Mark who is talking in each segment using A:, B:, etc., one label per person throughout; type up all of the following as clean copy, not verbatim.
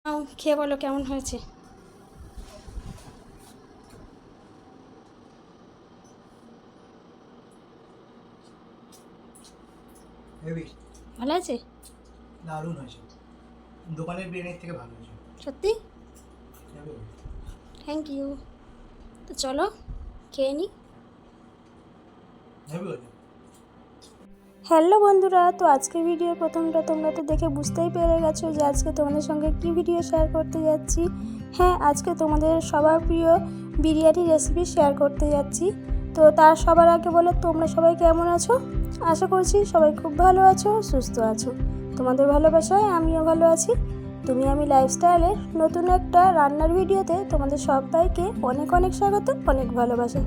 A: খেয়ে বলো কেমন হয়েছে।
B: হেভি
A: ভালো আছে?
B: দারুণ হয়েছে। দোকানের বিরিয়ানির থেকে ভালো হয়েছে।
A: সত্যি?
B: Heavy
A: thank you. তো চলো খেয়ে নিই।
B: হেভি হয়েছে।
A: হ্যালো বন্ধুরা, তো আজকে ভিডিওর প্রথমটা তোমরা তো দেখে বুঝতেই পেরে গেছো যে আজকে তোমাদের সঙ্গে কি ভিডিও শেয়ার করতে যাচ্ছি। হ্যাঁ, আজকে তোমাদের সবার প্রিয় বিরিয়ানি রেসিপি শেয়ার করতে যাচ্ছি। তো তার সবার আগে বলো তোমরা সবাই কেমন আছো? আশা করছি সবাই খুব ভালো আছো, সুস্থ আছো। তোমাদের ভালোবাসায় আমিও ভালো আছি। তুমি আমি লাইফস্টাইলের নতুন একটা রান্নার ভিডিওতে তোমাদের সবাইকে অনেক অনেক স্বাগত, অনেক ভালোবাসা।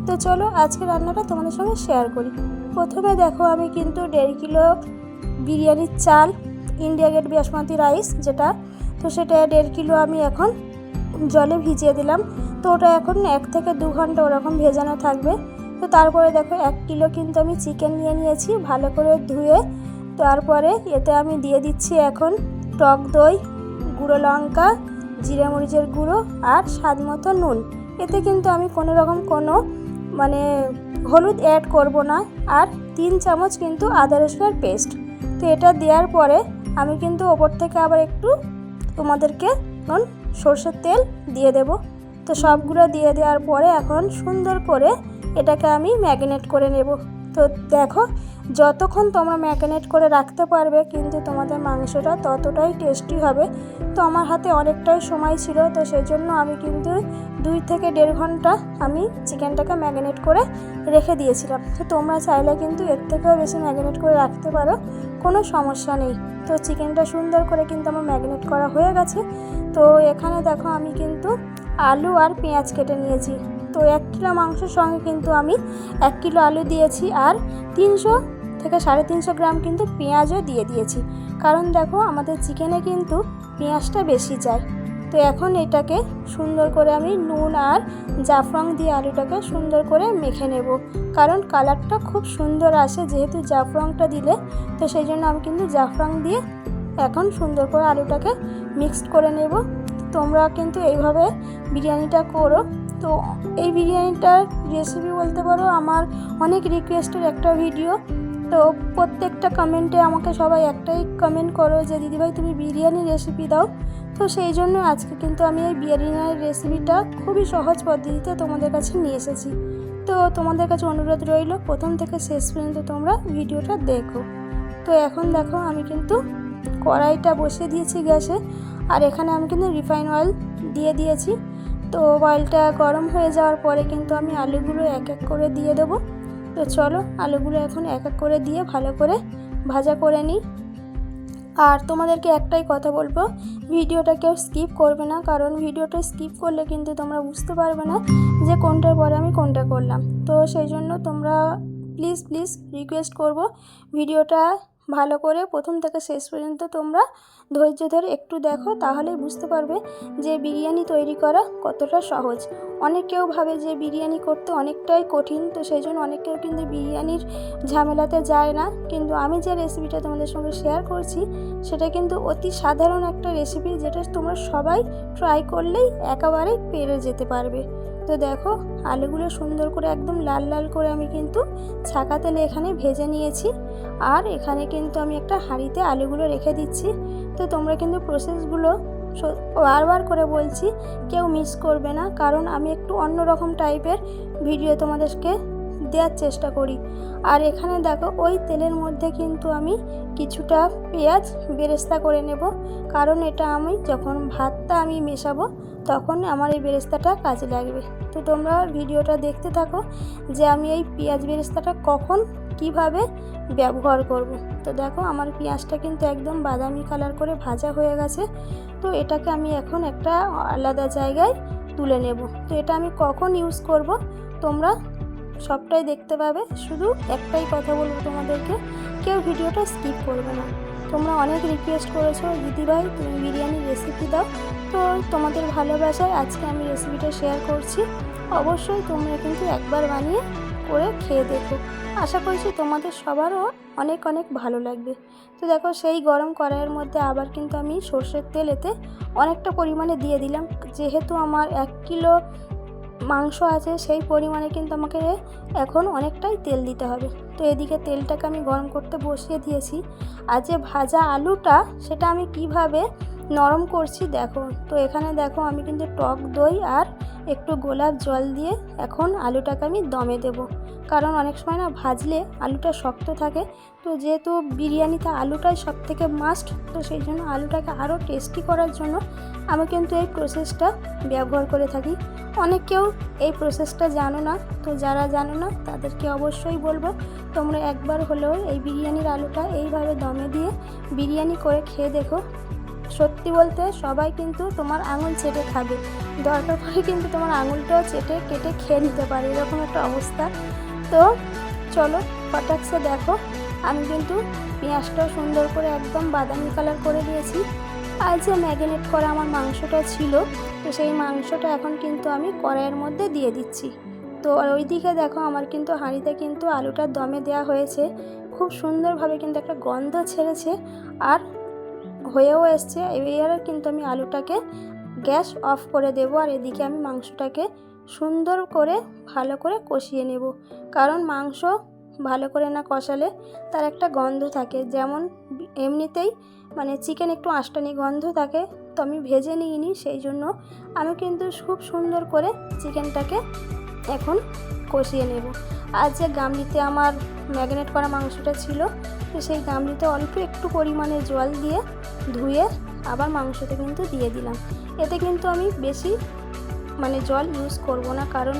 A: তো চলো আজকে রান্নাটা তোমাদের সঙ্গে শেয়ার করি। প্রথমে দেখো আমি কিন্তু 1.5 কিলো বিরিয়ানির চাল, ইন্ডিয়া গেট বাসমতি রাইস যেটা, তো সেটা 1.5 কিলো আমি এখন জলে ভিজিয়ে দিলাম। তো ওটা এখন 1 থেকে 2 ঘন্টা ওরকম ভেজানো থাকবে। তো তারপরে দেখো 1 কিলো কিন্তু আমি চিকেন নিয়ে নিয়েছি ভালো করে ধুয়ে। তারপরে এতে আমি দিয়ে দিচ্ছি এখন টক দই, গুঁড়ো লঙ্কা, জিরে মরিচের গুঁড়ো আর স্বাদ মতো নুন। এতে কিন্তু আমি কোনো রকম মানে হলুদ অ্যাড করব না। আর 3 চামচ কিন্তু আদা রসুনের পেস্ট। তো এটা দেওয়ার পরে আমি কিন্তু ওপর থেকে আবার একটু তোমাদেরকে সরষের তেল দিয়ে দেব। তো সবগুলো দিয়ে দেওয়ার পরে এখন সুন্দর করে এটাকে আমি ম্যারিনেট করে নেব। তো দেখো যতক্ষণ তোমরা ম্যারিনেট করে রাখতে পারবে কিন্তু তোমাদের মাংসটা ততটাই টেস্টি হবে। তো আমার হাতে অনেকটাই সময় ছিল, তো সেই জন্য আমি কিন্তু 2 থেকে 1.5 ঘন্টা আমি চিকেনটাকে ম্যারিনেট করে রেখে দিয়েছিলাম। তো তোমরা চাইলে কিন্তু এর থেকেও বেশি ম্যারিনেট করে রাখতে পারো, কোনো সমস্যা নেই। তো চিকেনটা সুন্দর করে কিন্তু আমার ম্যারিনেট করা হয়ে গেছে। তো এখানে দেখো আমি কিন্তু আলু আর পেঁয়াজ কেটে নিয়েছি। তো 1 কিলো মাংসের সঙ্গে কিন্তু আমি 1 কিলো আলু দিয়েছি আর 300 থেকে 350 গ্রাম কিন্তু পেঁয়াজও দিয়ে দিয়েছি। কারণ দেখো আমাদের চিকেনে কিন্তু পেঁয়াজটা বেশি যায়। তো এখন এটাকে সুন্দর করে আমি নুন আর জাফরান দিয়ে আলুটাকে সুন্দর করে মেখে নেব, কারণ কালারটা খুব সুন্দর আসে যেহেতু জাফরানটা দিলে। তো সেই জন্য আমি কিন্তু জাফরান দিয়ে এখন সুন্দর করে আলুটাকে মিক্সড করে নেব। তোমরা কিন্তু এইভাবে বিরিয়ানিটা করো। তো এই বিরিয়ানিটার রেসিপি বলতে পারো আমার অনেক রিকোয়েস্টের একটা ভিডিও। তো প্রত্যেকটা কমেন্টে আমাকে সবাই একটাই কমেন্ট করো যে দিদিভাই তুমি বিরিয়ানি রেসিপি দাও। তো সেই জন্য আজকে কিন্তু আমি এই বিরিয়ানির রেসিপিটা খুবই সহজ পদ্ধতিতে তোমাদের কাছে নিয়ে এসেছি। তো তোমাদের কাছে অনুরোধ রইল প্রথম থেকে শেষ পর্যন্ত তোমরা ভিডিওটা দেখো। তো এখন দেখো আমি কিন্তু কড়াইটা বসিয়ে দিয়েছি গ্যাসে, আর এখানে আমি কিন্তু রিফাইন অয়েল দিয়ে দিয়েছি। তো অয়েলটা গরম হয়ে যাওয়ার পরে কিন্তু আমি আলুগুলো এক এক করে দিয়ে দেবো। তো চলো আলুগুলো এখন এক এক করে দিয়ে ভালো করে ভাজা করে নিই। আর তোমাদেরকে একটাই কথা বলবো, ভিডিওটা কেউ স্কিপ করবে না, কারণ ভিডিওটা স্কিপ করলে কিন্তু তোমরা বুঝতে পারবে না যে কোনটার পরে আমি কোনটা করলাম। তো সেই জন্য তোমরা প্লিজ প্লিজ রিকোয়েস্ট করব ভিডিওটা ভালো করে প্রথম থেকে শেষ পর্যন্ত তোমরা ধৈর্য ধরে একটু দেখো, তাহলেই বুঝতে পারবে যে বিরিয়ানি তৈরি করা কতটা সহজ। অনেকেও ভাবে যে বিরিয়ানি করতে অনেকটাই কঠিন, তো সেই জন্য অনেকেও কিন্তু বিরিয়ানির ঝামেলাতে যায় না। কিন্তু আমি যে রেসিপিটা তোমাদের সঙ্গে শেয়ার করছি সেটা কিন্তু অতি সাধারণ একটা রেসিপি, যেটা তোমরা সবাই ট্রাই করলেই একেবারেই পেরে যেতে পারবে। তো দেখো আলুগুলো সুন্দর করে একদম লাল লাল করে আমি কিন্তু ছাকা তেলে এখানে ভেজে নিয়েছি। আর এখানে কিন্তু আমি একটা হাঁড়িতে আলুগুলো রেখে দিচ্ছি। তো তোমরা কিন্তু প্রসেসগুলো বারবার করে বলছি কেউ মিস করবে না, কারণ আমি একটু অন্যরকম টাইপের ভিডিও তোমাদেরকে দেওয়ার চেষ্টা করি। আর এখানে দেখো ওই তেলের মধ্যে কিন্তু আমি কিছুটা পেঁয়াজ বেরেস্তা করে নেব, কারণ এটা আমি যখন ভাতটা আমি মেশাবো তখন আমার এই বেরেস্তাটা কাজে লাগবে। তো তোমরা ভিডিওটা দেখতে থাকো যে আমি এই পেঁয়াজ বেরেস্তাটা কখন কিভাবে ব্যবহার করব। তো দেখো আমার পেঁয়াজটা কিন্তু একদম বাদামি কালার করে ভাজা হয়ে গেছে। তো এটাকে আমি এখন একটা আলাদা জায়গায় তুলে নেব। তো এটা আমি কখন ইউজ করব তোমরা সবটাই দেখতে পাবে। শুধু একটাই কথা বলবো তোমাদেরকে, কেউ ভিডিওটা স্কিপ করবে না। তোমরা অনেক রিকোয়েস্ট করেছো দিদিভাই তুমি বিরিয়ানির রেসিপি দাও। তো তোমাদের ভালোবাসায় আজকে আমি রেসিপিটা শেয়ার করছি। অবশ্যই তোমরা কিন্তু একবার বানিয়ে করে খেয়ে দেখো। আশা করছি তোমাদের সবারও অনেক অনেক ভালো লাগবে। তো দেখো সেই গরম কড়াইয়ের মধ্যে আবার কিন্তু আমি সর্ষের তেল এতে অনেকটা পরিমাণে দিয়ে দিলাম। যেহেতু আমার 1 কিলো মাংস আছে সেই পরিমাণে কিন্তু আমাকে এখন অনেকটাই তেল দিতে হবে। তো এদিকে তেলটাকে আমি গরম করতে বসিয়ে দিয়েছি। আর যে ভাজা আলুটা সেটা আমি কিভাবে নরম করছি দেখো। তো এখানে দেখো আমি কিন্তু টক দই আর একটু গোলাপ জল দিয়ে এখন আলুটাকে আমি দমে দেব। কারণ অনেক সময় না ভাজলে আলুটা শক্ত থাকে। তো যেহেতু বিরিয়ানিতে আলুটাই সবথেকে মাস্ট, তো সেই জন্য আলুটাকে আরও টেস্টি করার জন্য আমি কিন্তু এই প্রসেসটা ব্যবহার করে থাকি। অনেকেও এই প্রসেসটা জানো না, তো যারা জানো না তাদেরকে অবশ্যই বলবো তোমরা একবার হলেও এই বিরিয়ানির আলুটা এইভাবে দমে দিয়ে বিরিয়ানি করে খেয়ে দেখো। সত্যি বলতে সবাই কিন্তু তোমার আঙুল চেটে খাবে, দরকার পড়ে কিন্তু তোমার আঙুলটাও চেটে কেটে খেয়ে নিতে পারে, এরকম একটা অবস্থা। তো চলো ফটাকসে দেখো আমি কিন্তু পেঁয়াজটাও সুন্দর করে একদম বাদামি কালার করে দিয়েছি। আর যে ম্যারিনেট করা আমার মাংসটা ছিল, তো সেই মাংসটা এখন কিন্তু আমি কড়াইয়ের মধ্যে দিয়ে দিচ্ছি। তো আর ওইদিকে দেখো আমার কিন্তু হাঁড়িতে কিন্তু আলুটা দমে দেওয়া হয়েছে, খুব সুন্দরভাবে কিন্তু একটা গন্ধ ছেড়েছে আর হয়েও এসছে। এবারে কিন্তু আমি আলুটাকে গ্যাস অফ করে দেবো আর এদিকে আমি মাংসটাকে সুন্দর করে ভালো করে কষিয়ে নেব। কারণ মাংস ভালো করে না কষালে তার একটা গন্ধ থাকে, যেমন এমনিতেই মানে চিকেন একটু আঁশটানি গন্ধ থাকে। তো আমি ভেজে নিইনি, সেই জন্য আমি কিন্তু খুব সুন্দর করে চিকেনটাকে এখন কষিয়ে নেব। আর যে গামলিতে আমার ম্যারিনেট করা মাংসটা ছিল, তো সেই গামলিতে অল্প একটু পরিমাণে জল দিয়ে ধুয়ে আবার মাংসতে কিন্তু দিয়ে দিলাম। এতে কিন্তু আমি বেশি জল ইউজ করব না, কারণ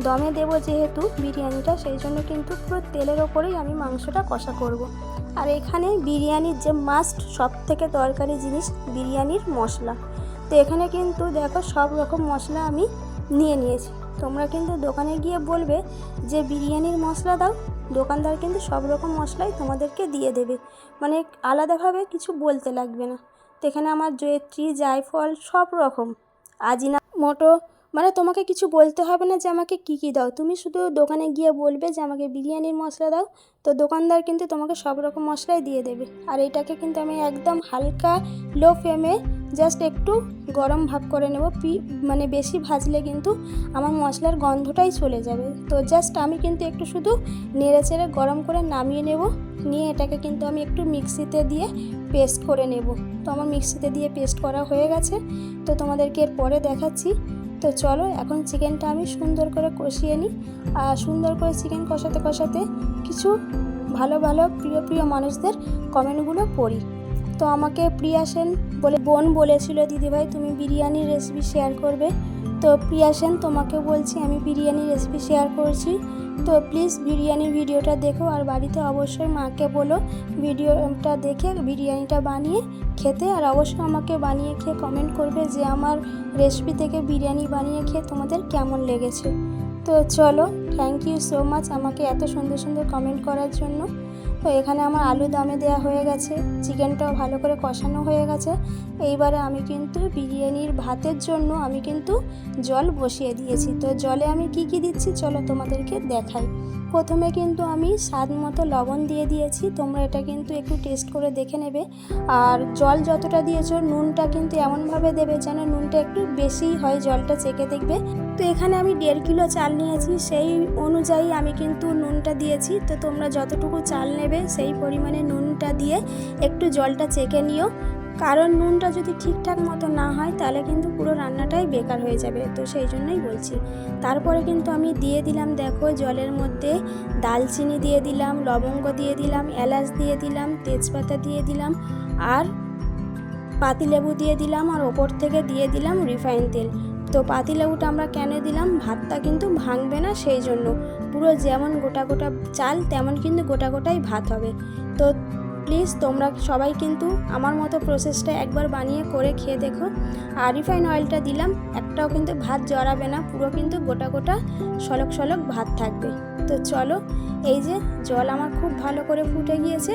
A: দমে দেব যেহেতু বিরিয়ানিটা, সেই জন্য কিন্তু পুরো তেলের ওপরেই আমি মাংসটা কষা করব। আর এখানে বিরিয়ানির যে মাস্ট সবথেকে দরকারি জিনিস বিরিয়ানির মশলা। তো এখানে কিন্তু দেখো সব রকম মশলা আমি নিয়ে নিয়েছি। তোমরা কিন্তু দোকানে গিয়ে বলবে যে বিরিয়ানির মশলা দাও, দোকানদার কিন্তু সব রকম মশলাই তোমাদেরকে দিয়ে দেবে, আলাদাভাবে কিছু বলতে লাগবে না। তো এখানে আমার জয়িত্রী, জায়ফল সব রকম, আজিনামোটো, তোমাকে কিছু বলতে হবে না যে আমাকে কী কী দাও, তুমি শুধু দোকানে গিয়ে বলবে যে আমাকে বিরিয়ানির মশলা দাও, তো দোকানদার কিন্তু তোমাকে সব রকম মশলাই দিয়ে দেবে। আর এটাকে কিন্তু আমি একদম হালকা লো ফ্লেমে জাস্ট একটু গরম ভাব করে নেব। বেশি ভাজলে কিন্তু আমার মশলার গন্ধটাই চলে যাবে। তো জাস্ট আমি কিন্তু একটু শুধু নেড়ে চেড়ে গরম করে নামিয়ে নেব। নিয়ে এটাকে কিন্তু আমি একটু মিক্সিতে দিয়ে পেস্ট করে নেব। তো আমার মিক্সিতে দিয়ে পেস্ট করা হয়ে গেছে, তো তোমাদেরকে এরপরে দেখাচ্ছি। তো চলো এখন চিকেনটা আমি সুন্দর করে কষিয়ে নিই। আর সুন্দর করে চিকেন কষাতে কষাতে কিছু ভালো ভালো প্রিয় প্রিয় মানুষদের কমেন্টগুলো পড়ি। তো আমাকে প্রিয়া সেন বলে বোন বলেছিল, দিদিভাই তুমি বিরিয়ানির রেসিপি শেয়ার করবে। তো প্রিয়া সেন তোমাকে বলছি আমি বিরিয়ানির রেসিপি শেয়ার করছি। তো প্লিজ বিরিয়ানির ভিডিওটা দেখো আর বাড়িতে অবশ্যই মাকে বলো ভিডিওটা দেখে বিরিয়ানিটা বানিয়ে খেতে। আর অবশ্যই আমাকে বানিয়ে খেয়ে কমেন্ট করবে যে আমার রেসিপি থেকে বিরিয়ানি বানিয়ে খেয়ে তোমাদের কেমন লেগেছে। তো চলো, থ্যাংক ইউ সো মাচ আমাকে এত সুন্দর সুন্দর কমেন্ট করার জন্য। তো এখানে আমার আলু দমে দেওয়া হয়ে গেছে, চিকেনটাও ভালো করে কষানো হয়ে গেছে। এইবারে আমি কিন্তু বিরিয়ানির ভাতের জন্য আমি কিন্তু জল বসিয়ে দিয়েছি। তো জলে আমি কি কি দিচ্ছি চলো তোমাদেরকে দেখাই। প্রথমে কিন্তু আমি স্বাদ মতো লবণ দিয়ে দিয়েছি, তোমরা এটা কিন্তু একটু টেস্ট করে দেখে নেবে। আর জল যতটা দিয়েছো নুনটা কিন্তু এমনভাবে দেবে যেন নুনটা একটু বেশি হয়, জলটা চেখে দেখবে। তো এখানে আমি 1.5 কিলো চাল নিয়েছি, সেই অনুযায়ী আমি কিন্তু নুনটা দিয়েছি। তো তোমরা যতটুকু চাল নেবে সেই পরিমাণে নুনটা দিয়ে একটু জলটা চেখে নিও, কারণ নুনটা যদি ঠিকঠাক মতো না হয় তাহলে কিন্তু পুরো রান্নাটাই বেকার হয়ে যাবে। তো সেই জন্যই বলছি। তারপরে কিন্তু আমি দিয়ে দিলাম দেখো জলের মধ্যে দালচিনি দিয়ে দিলাম, লবঙ্গ দিয়ে দিলাম, এলাচ দিয়ে দিলাম, তেজপাতা দিয়ে দিলাম আর পাতিলেবু দিয়ে দিলাম, আর ওপর থেকে দিয়ে দিলাম রিফাইন তেল। তো পাতিলেবুটা আমরা কেন দিলাম, ভাতটা কিন্তু ভাঙবে না, সেই জন্য পুরো যেমন গোটা গোটা চাল তেমন কিন্তু গোটা গোটাই ভাত হবে। তো প্লিজ তোমরা সবাই কিন্তু আমার মতো প্রসেসটা একবার বানিয়ে করে খেয়ে দেখো। আর রিফাইন অয়েলটা দিলাম, একটাও কিন্তু ভাত জড়াবে না, পুরো কিন্তু গোটা গোটা সলক সলক ভাত থাকবে। তো চলো, এই যে জল আমার খুব ভালো করে ফুটে গিয়েছে।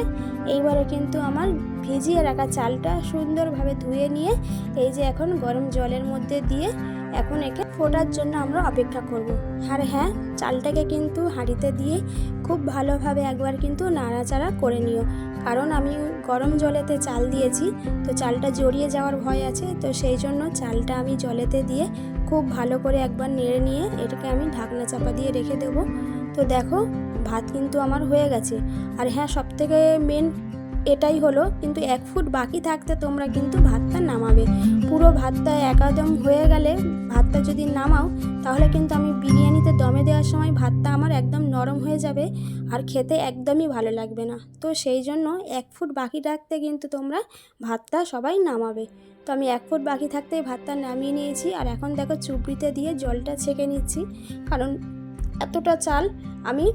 A: এইবারে কিন্তু আমার ভিজিয়ে রাখা চালটা সুন্দরভাবে ধুয়ে নিয়ে এই যে এখন গরম জলের মধ্যে দিয়ে এখন একে ফোটার জন্য আমরা অপেক্ষা করব। আর হ্যাঁ, চালটাকে কিন্তু হাঁড়িতে দিয়ে খুব ভালোভাবে একবার কিন্তু নাড়াচাড়া করে নিও, কারণ আমি গরম জলেতে চাল দিয়েছি, তো চালটা জড়িয়ে যাওয়ার ভয় আছে। তো সেই জন্য চালটা আমি জলেতে দিয়ে খুব ভালো করে একবার নেড়ে নিয়ে এটাকে আমি ঢাকনা চাপা দিয়ে রেখে দেবো। তো দেখো, ভাত কিন্তু আমার হয়ে গেছে। আর হ্যাঁ, সবথেকে মেন এটাই হলো, কিন্তু 1 ফুট বাকি থাকতে তোমরা কিন্তু ভাতটা নামাবে। পুরো ভাতটা একদম হয়ে গেলে ভাতটা যদি নামাও, তাহলে কিন্তু আমি বিরিয়ানিতে দমে দেওয়ার সময় ভাতটা আমার একদম নরম হয়ে যাবে আর খেতে একদমই ভালো লাগবে না। তো সেই জন্য 1 ফুট বাকি রাখতে কিন্তু তোমরা ভাতটা সবাই নামাবে। তো আমি 1 ফুট বাকি থাকতেই ভাতটা নামিয়ে নিয়েছি। আর এখন দেখো, চুপড়িতে দিয়ে জলটা ছেঁকে নিচ্ছি, কারণ এতটা চাল আমি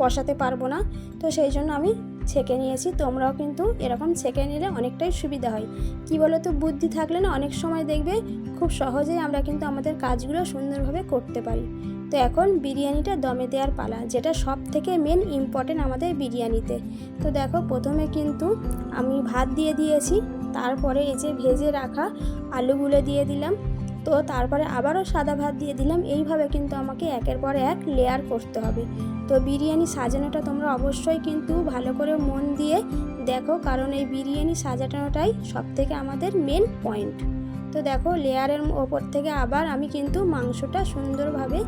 A: বসাতে পারবো না। তো সেই জন্য আমি ছেঁকে নিয়েছি। তোমরাও কিন্তু এরকম ছেঁকে নিলে অনেকটাই সুবিধা হয়। কি বলো তো, বুদ্ধি থাকলে না অনেক সময় দেখবে খুব সহজেই আমরা কিন্তু আমাদের কাজগুলো সুন্দরভাবে করতে পারি। তো এখন বিরিয়ানিটা দমে দেওয়ার পালা, যেটা সব থেকে মেন ইম্পর্টেন্ট আমাদের বিরিয়ানিতে। তো দেখো, প্রথমে কিন্তু আমি ভাত দিয়ে দিয়েছি, তারপরে এই যে ভেজে রাখা আলুগুলো দিয়ে দিলাম, তো তারপরে আবারও সাদা ভাত দিয়ে দিলাম। এইভাবে কিন্তু আমাকে একের পর এক লেয়ার করতে হবে। তো বিরিয়ানি সাজানোটা তোমরা অবশ্যই কিন্তু ভালো করে মন দিয়ে দেখো, কারণ এই বিরিয়ানি সাজানোটাই সবথেকে আমাদের মেন পয়েন্ট। তো দেখো, লেয়ারের ওপর থেকে আবার আমি কিন্তু মাংসটা সুন্দরভাবে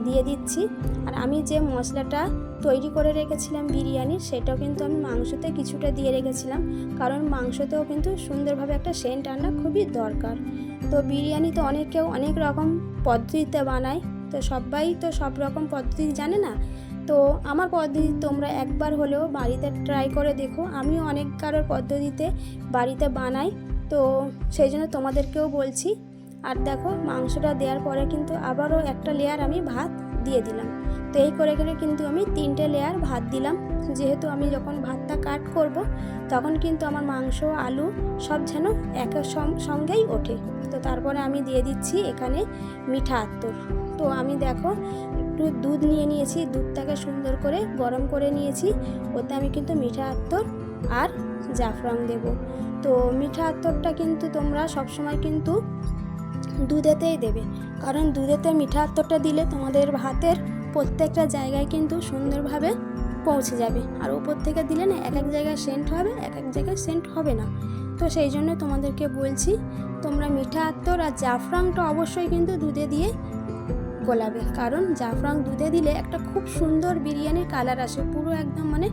A: দিয়ে দিচ্ছি। আর আমি যে মশলাটা তৈরি করে রেখেছিলাম বিরিয়ানির, সেটাও কিন্তু আমি মাংসতে কিছুটা দিয়ে রেখেছিলাম, কারণ মাংসতেও কিন্তু সুন্দরভাবে একটা সেন্ট আনা খুবই দরকার। তো বিরিয়ানি তো অনেকেও অনেক রকম পদ্ধতিতে বানায়, তো সবাই তো সব রকম পদ্ধতি জানে না। তো আমার পদ্ধতি তোমরা একবার হলেও বাড়িতে ট্রাই করে দেখো। আমিও অনেক কারোর পদ্ধতিতে বাড়িতে বানাই, তো সেই জন্য তোমাদেরকেও বলছি। আর দেখো, মাংসটা দেওয়ার পরে কিন্তু আবারও একটা লেয়ার আমি ভাত দিয়ে দিলাম। তো এই করে কিন্তু আমি 3টে লেয়ার ভাত দিলাম, যেহেতু আমি যখন ভাতটা কাট করব তখন কিন্তু আমার মাংস আলু সব যেন একের সঙ্গেই ওঠে। তো তারপরে আমি দিয়ে দিচ্ছি এখানে মিঠা আতর। তো আমি দেখো একটু দুধ নিয়ে নিয়েছি, দুধটাকে সুন্দর করে গরম করে নিয়েছি, ওতে আমি কিন্তু মিঠা আতর আর জাফরান দেব। তো মিঠা আতরটা কিন্তু তোমরা সবসময় কিন্তু দুধেতেই দেবে, কারণ দুধেতে মিঠা আতরটা দিলে তোমাদের ভাতের প্রত্যেকটা জায়গায় কিন্তু সুন্দরভাবে পৌঁছে যাবে। আর উপর থেকে দিলে না এক এক জায়গায় সেন্ট হবে, এক এক জায়গায় সেন্ট হবে না। তো সেই জন্য তোমাদেরকে বলছি, তোমরা মিঠা আতর আর জাফরানটা অবশ্যই কিন্তু দুধে দিয়ে গোলাবে, কারণ জাফরান দুধে দিলে একটা খুব সুন্দর বিরিয়ানির কালার আসে, পুরো একদম মানে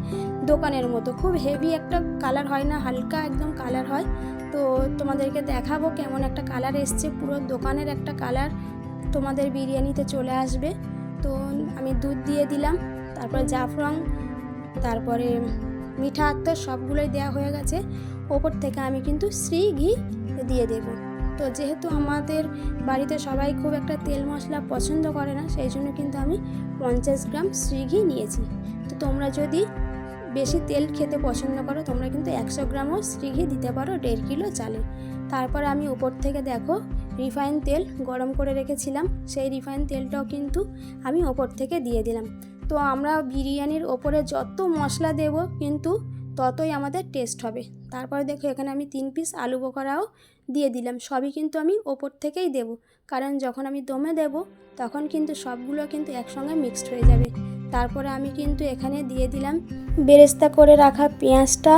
A: দোকানের মতো, খুব হেভি একটা কালার হয় না, হালকা একদম কালার হয়। তো তোমাদেরকে দেখাবো কেমন একটা কালার এসছে, পুরো দোকানের একটা কালার তোমাদের বিরিয়ানিতে চলে আসবে। তো আমি দুধ দিয়ে দিলাম, তারপরে জাফরান, তারপরে মিঠা আতর সবগুলোই দেওয়া হয়ে গেছে। ওপর থেকে আমি কিন্তু শ্রী ঘি দিয়ে দেবো। তো যেহেতু আমাদের বাড়িতে সবাই খুব একটা তেল মশলা পছন্দ করে না, সেই জন্য কিন্তু আমি 50 গ্রাম শ্রী ঘি নিয়েছি। তো তোমরা যদি বেশি তেল খেতে পছন্দ করো, তোমরা কিন্তু 100 গ্রামও শ্রী ঘি দিতে পারো 1.5 কিলো চালে। তারপর আমি উপর থেকে দেখো রিফাইন তেল গরম করে রেখেছিলাম, সেই রিফাইন তেলটাও কিন্তু আমি ওপর থেকে দিয়ে দিলাম। তো আমরা বিরিয়ানির ওপরে যত মশলা দেব কিন্তু ততই আমাদের টেস্ট হবে। তারপরে দেখো, এখানে আমি 3 পিস আলু বোখরাও দিয়ে দিলাম। সবই কিন্তু আমি ওপর থেকেই দেব, কারণ যখন আমি দমে দেব তখন কিন্তু সবগুলো কিন্তু একসঙ্গে মিক্সড হয়ে যাবে। তারপরে আমি কিন্তু এখানে দিয়ে দিলাম বেরেস্তা করে রাখা পেঁয়াজটা,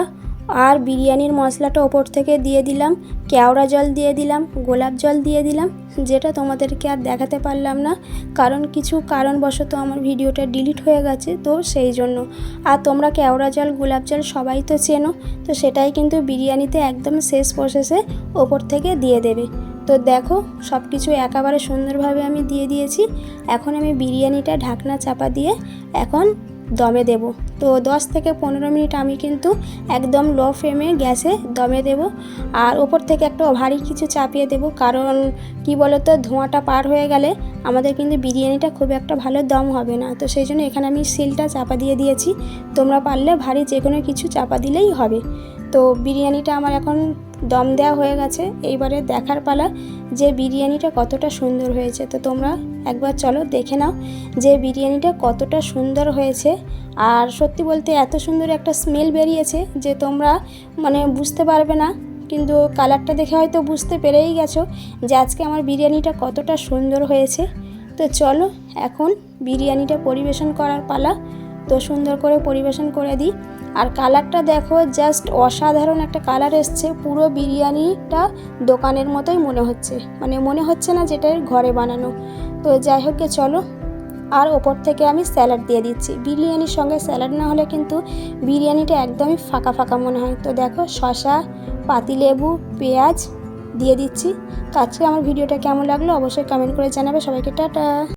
A: আর বিরিয়ানির মশলাটা ওপর থেকে দিয়ে দিলাম, কেওড়া জল দিয়ে দিলাম, গোলাপ জল দিয়ে দিলাম, যেটা তোমাদেরকে আর দেখাতে পারলাম না, কারণ কিছু কারণবশত আমার ভিডিওটা ডিলিট হয়ে গেছে, তো সেই জন্য। আর তোমরা কেওড়া জল গোলাপ জল সবাই তো চেনো, তো সেটাই কিন্তু বিরিয়ানিতে একদম শেষ প্রসেসে ওপর থেকে দিয়ে দেবে। তো দেখো, সব কিছু একেবারে সুন্দরভাবে আমি দিয়ে দিয়েছি। এখন আমি বিরিয়ানিটা ঢাকনা চাপা দিয়ে এখন দমে দেব। তো 10 থেকে 15 মিনিট আমি কিন্তু একদম লো ফ্লেমে গ্যাসে দমে দেব। আর ওপর থেকে একটা ভারী কিছু চাপিয়ে দেব, কারণ কি বলতো, ধোঁয়াটা পার হয়ে গেলে আমাদের কিন্তু বিরিয়ানিটা খুব একটা ভালো দম হবে না। তো সেই জন্য এখানে আমি সিলটা চাপা দিয়ে দিয়েছি, তোমরা পারলে ভারী যে কোনো কিছু চাপা দিলেই হবে। তো বিরিয়ানিটা আমার এখন দম দেওয়া হয়ে গেছে। এইবারে দেখার পালা যে বিরিয়ানিটা কতটা সুন্দর হয়েছে। তো তোমরা একবার চলো দেখে নাও যে বিরিয়ানিটা কতটা সুন্দর হয়েছে। আর সত্যি বলতে এত সুন্দর একটা স্মেল বেরিয়েছে যে তোমরা মানে বুঝতে পারবে না, কিন্তু কালারটা দেখে হয়তো বুঝতে পেরেই গেছো যে আজকে আমার বিরিয়ানিটা কতটা সুন্দর হয়েছে। তো চলো এখন বিরিয়ানিটা পরিবেশন করার পালা। তো সুন্দর করে পরিবেশন করে দিই। আর কালারটা দেখো, জাস্ট অসাধারণ একটা কালার এসছে। পুরো বিরিয়ানিটা দোকানের মতোই মনে হচ্ছে, মানে মনে হচ্ছে না যেটা ঘরে বানানো। তো যাই হোক, চলো। আর ওপর থেকে আমি স্যালাড দিয়ে দিচ্ছি। বিরিয়ানির সঙ্গে স্যালাড না হলে কিন্তু বিরিয়ানিটা একদমই ফাঁকা ফাঁকা মনে হয়। তো দেখো, শসা, পাতিলেবু, পেঁয়াজ দিয়ে দিচ্ছি। তো আজকে আমার ভিডিওটা কেমন লাগলো অবশ্যই কমেন্ট করে জানাবে। সবাইকে টাটা।